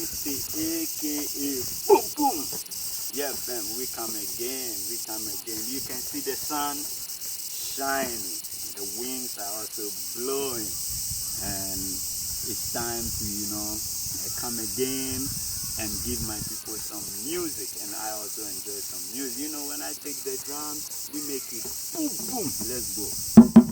Tete, aka Boom Boom. Yeah, fam, we come again. You can see the sun shining, the winds are also blowing, and it's time to, come again and give my people some music. And I also enjoy some music. When I take the drums, we make it boom boom. Let's go.